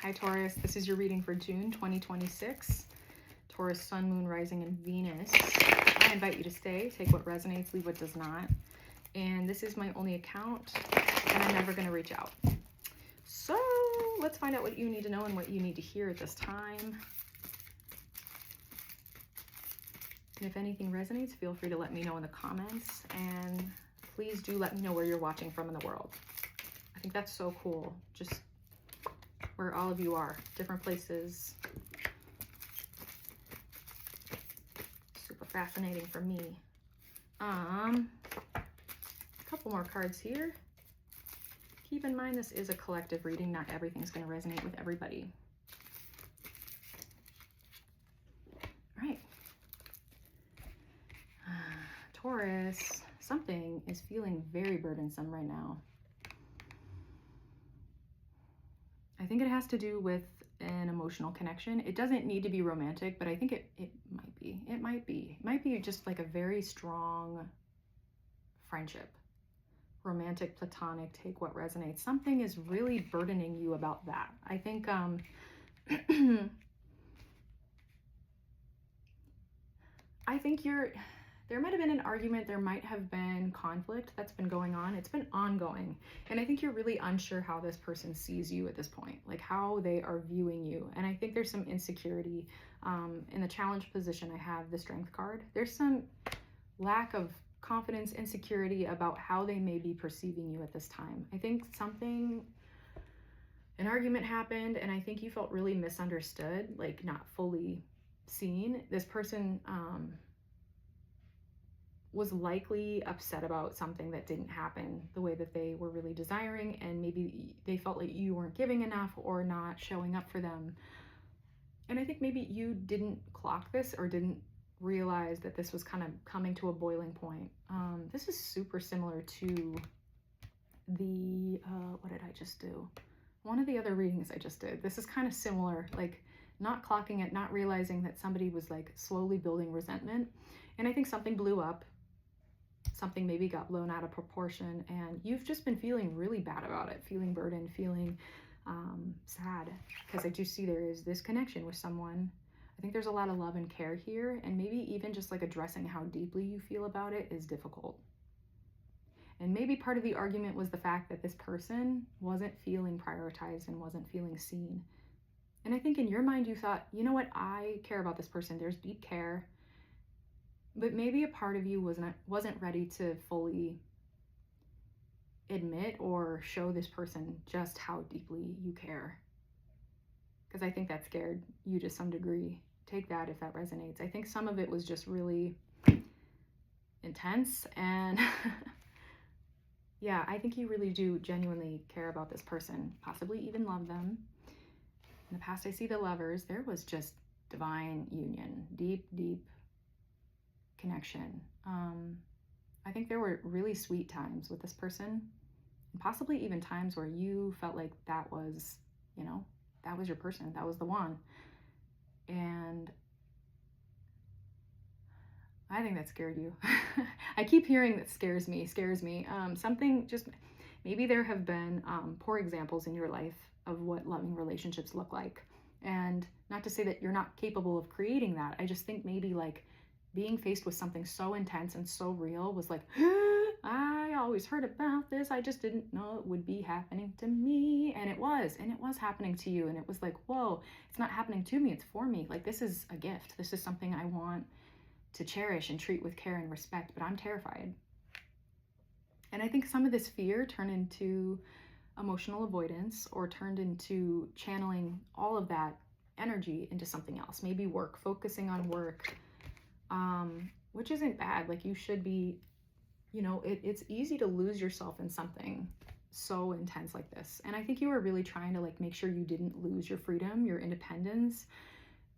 Hi Taurus, this is your reading for June 2026. Taurus, Sun, Moon, Rising, and Venus. I invite you to stay, take what resonates, leave what does not. And this is my only account, and I'm never going to reach out. So let's find out what you need to know and what you need to hear at this time. And if anything resonates, feel free to let me know in the comments. And please do let me know where you're watching from in the world. I think that's so cool. Just where all of you are, different places. Super fascinating for me. A couple more cards here. Keep in mind this is a collective reading. Not everything's going to resonate with everybody. All right. Taurus, something is feeling very burdensome right now. I think it has to do with an emotional connection. It doesn't need to be romantic, but I think it might be. It might be. It might be just like a very strong friendship. Romantic, platonic, take what resonates. Something is really burdening you about that. I think I think there might have been an argument, there might have been conflict that's been going on. It's been ongoing. And I think you're really unsure how this person sees you at this point, like how they are viewing you. And I think there's some insecurity. In the challenge position, I have the Strength card. There's some lack of confidence, insecurity about how they may be perceiving you at this time. I think an argument happened, and I think you felt really misunderstood, like not fully seen. This person, was likely upset about something that didn't happen the way that they were really desiring, and maybe they felt like you weren't giving enough or not showing up for them. And I think maybe you didn't clock this or didn't realize that this was kind of coming to a boiling point. This is super similar to the, what did I just do? One of the other readings I just did. This is kind of similar, like not clocking it, not realizing that somebody was like slowly building resentment. And I think something blew up. Something maybe got blown out of proportion, and you've just been feeling really bad about it, feeling burdened, feeling sad, because I do see there is this connection with someone. I think there's a lot of love and care here, and maybe even just like addressing how deeply you feel about it is difficult. And maybe part of the argument was the fact that this person wasn't feeling prioritized and wasn't feeling seen. And I think in your mind you thought, you know what, I care about this person, there's deep care. But maybe a part of you wasn't ready to fully admit or show this person just how deeply you care. Because I think that scared you to some degree. Take that if that resonates. I think some of it was just really intense, and yeah, I think you really do genuinely care about this person, possibly even love them. In the past, I see the Lovers. There was just divine union, deep, deep connection. I think there were really sweet times with this person, and possibly even times where you felt like that was, that was your person, that was the one. And I think that scared you. I keep hearing that scares me. Something just, maybe there have been poor examples in your life of what loving relationships look like. And not to say that you're not capable of creating that. I just think maybe like being faced with something so intense and so real was like, I always heard about this. I just didn't know it would be happening to me. And it was happening to you. And it was like, whoa, it's not happening to me. It's for me. Like, this is a gift. This is something I want to cherish and treat with care and respect, but I'm terrified. And I think some of this fear turned into emotional avoidance, or turned into channeling all of that energy into something else, maybe work, focusing on work, which isn't bad. Like, you should be, it's easy to lose yourself in something so intense like this. And I think you were really trying to like make sure you didn't lose your freedom, your independence,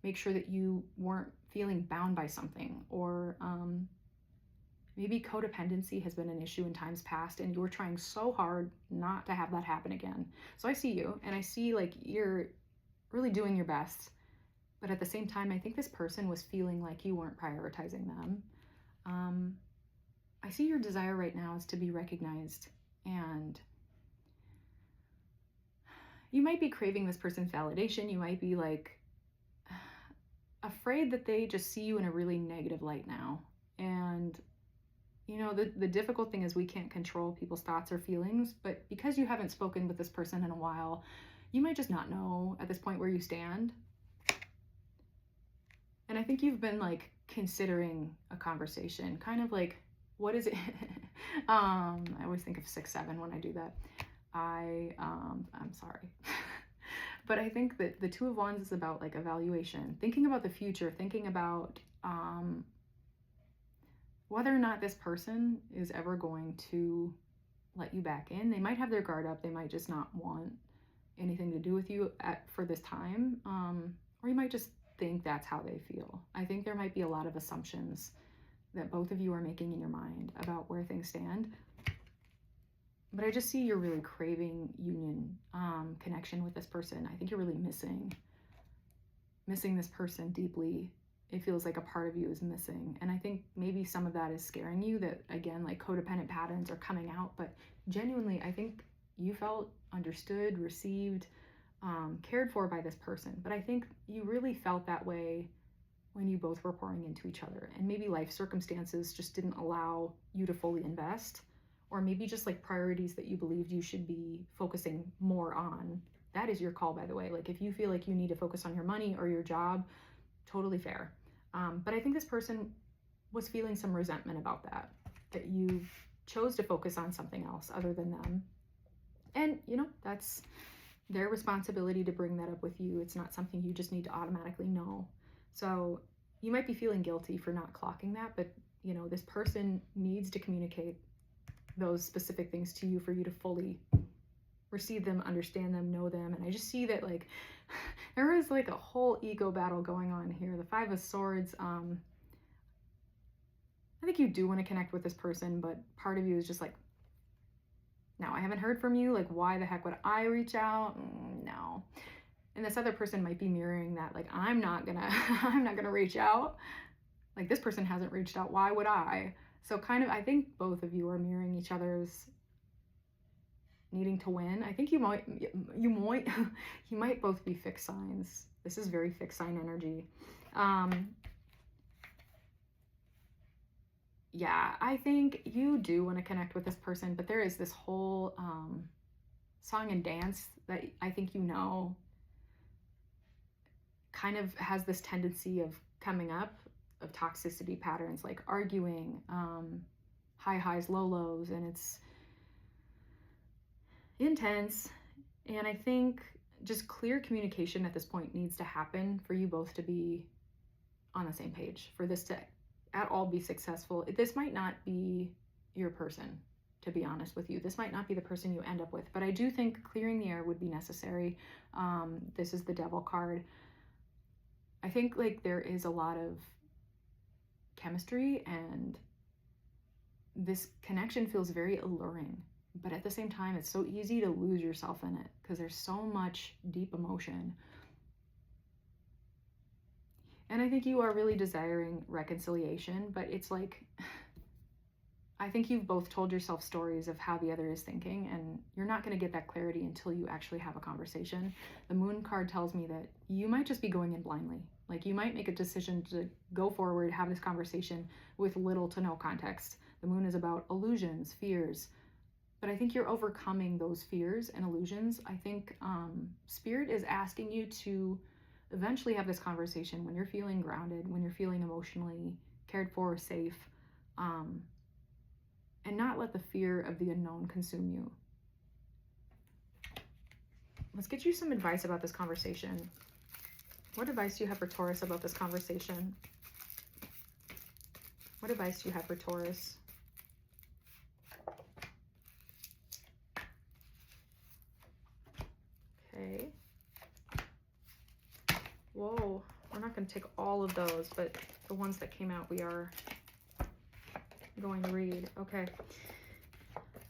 make sure that you weren't feeling bound by something, or maybe codependency has been an issue in times past, and you were trying so hard not to have that happen again. So I see you, and I see like you're really doing your best. But at the same time, I think this person was feeling like you weren't prioritizing them. I see your desire right now is to be recognized, and you might be craving this person's validation. You might be like afraid that they just see you in a really negative light now. And you know, the difficult thing is we can't control people's thoughts or feelings, but because you haven't spoken with this person in a while, you might just not know at this point where you stand. And I think you've been like considering a conversation, kind of like, what is it? I always think of 6-7 when I do that. I'm sorry. But I think that the Two of Wands is about like evaluation, thinking about the future, thinking about whether or not this person is ever going to let you back in. They might have their guard up. They might just not want anything to do with you for this time. Or you might just think that's how they feel. I think there might be a lot of assumptions that both of you are making in your mind about where things stand. But I just see you're really craving union, connection with this person. I think you're really missing this person deeply. It feels like a part of you is missing. And I think maybe some of that is scaring you, that again, like codependent patterns are coming out. But genuinely, I think you felt understood, received, cared for by this person. But I think you really felt that way when you both were pouring into each other. And maybe life circumstances just didn't allow you to fully invest. Or maybe just like priorities that you believed you should be focusing more on. That is your call, by the way. Like if you feel like you need to focus on your money or your job, totally fair. But I think this person was feeling some resentment about that you chose to focus on something else other than them. And, you know, that's their responsibility to bring that up with you. It's not something you just need to automatically know. So you might be feeling guilty for not clocking that, but, you know, this person needs to communicate those specific things to you for you to fully receive them, understand them, know them. And I just see that like there is like a whole ego battle going on here. The Five of Swords, I think you do want to connect with this person, but part of you is just like, no, I haven't heard from you. Like, why the heck would I reach out? No. And this other person might be mirroring that, like, I'm not gonna reach out. Like, this person hasn't reached out. Why would I? So kind of, I think both of you are mirroring each other's needing to win. I think you might both be fixed signs. This is very fixed sign energy. Yeah, I think you do want to connect with this person, but there is this whole song and dance that I think you know kind of has this tendency of coming up, of toxicity patterns, like arguing, high highs, low lows, and it's intense. And I think just clear communication at this point needs to happen for you both to be on the same page, for this to at all be successful. This might not be your person, to be honest with you. This might not be the person you end up with, but I do think clearing the air would be necessary. This is the Devil card. I think like there is a lot of chemistry and this connection feels very alluring, but at the same time, it's so easy to lose yourself in it because there's so much deep emotion. And I think you are really desiring reconciliation, but it's like, I think you've both told yourself stories of how the other is thinking, and you're not going to get that clarity until you actually have a conversation. The Moon card tells me that you might just be going in blindly. Like you might make a decision to go forward, have this conversation with little to no context. The Moon is about illusions, fears, but I think you're overcoming those fears and illusions. I think Spirit is asking you to eventually have this conversation when you're feeling grounded, when you're feeling emotionally cared for, safe, and not let the fear of the unknown consume you. Let's get you some advice about this conversation. What advice do you have for Taurus about this conversation? What advice do you have for Taurus? Okay. Whoa, we're not going to take all of those, but the ones that came out we are going to read. Okay.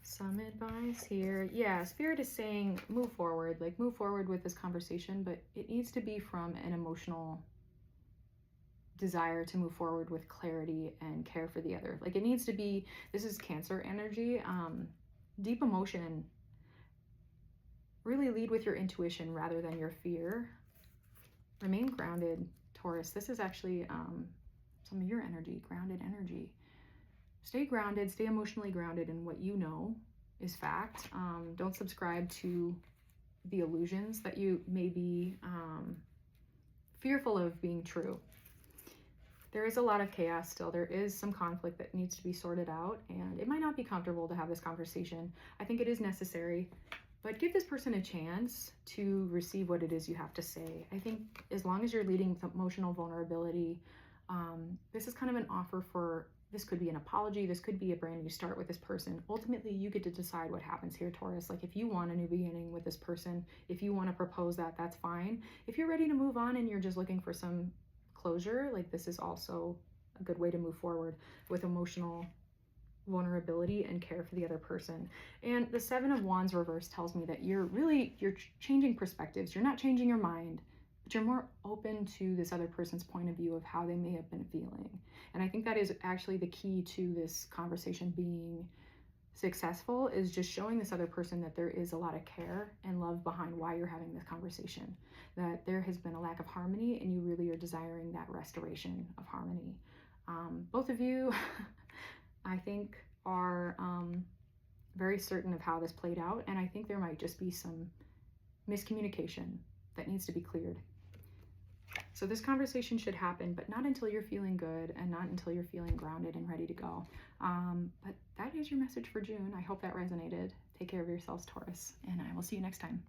Some advice here. Yeah, Spirit is saying move forward. Like move forward with this conversation, but it needs to be from an emotional desire to move forward with clarity and care for the other. Like it needs to be, this is Cancer energy, deep emotion. Really lead with your intuition rather than your fear. Remain grounded, Taurus. This is actually some of your energy, grounded energy. Stay grounded, stay emotionally grounded in what you know is fact. Don't subscribe to the illusions that you may be fearful of being true. There is a lot of chaos still. There is some conflict that needs to be sorted out, and it might not be comfortable to have this conversation. I think it is necessary, but give this person a chance to receive what it is you have to say. I think as long as you're leading with emotional vulnerability, this is kind of an offer for, this could be an apology, this could be a brand new start with this person. Ultimately, you get to decide what happens here, Taurus. Like if you want a new beginning with this person, if you want to propose that, that's fine. If you're ready to move on and you're just looking for some closure, like this is also a good way to move forward with emotional vulnerability and care for the other person. And the Seven of Wands reverse tells me that you're changing perspectives. You're not changing your mind, but you're more open to this other person's point of view of how they may have been feeling. And I think that is actually the key to this conversation being successful, is just showing this other person that there is a lot of care and love behind why you're having this conversation, that there has been a lack of harmony and you really are desiring that restoration of harmony. Both of you I think are very certain of how this played out, and I think there might just be some miscommunication that needs to be cleared. So this conversation should happen, but not until you're feeling good and not until you're feeling grounded and ready to go. But that is your message for June. I hope that resonated. Take care of yourselves, Taurus, and I will see you next time.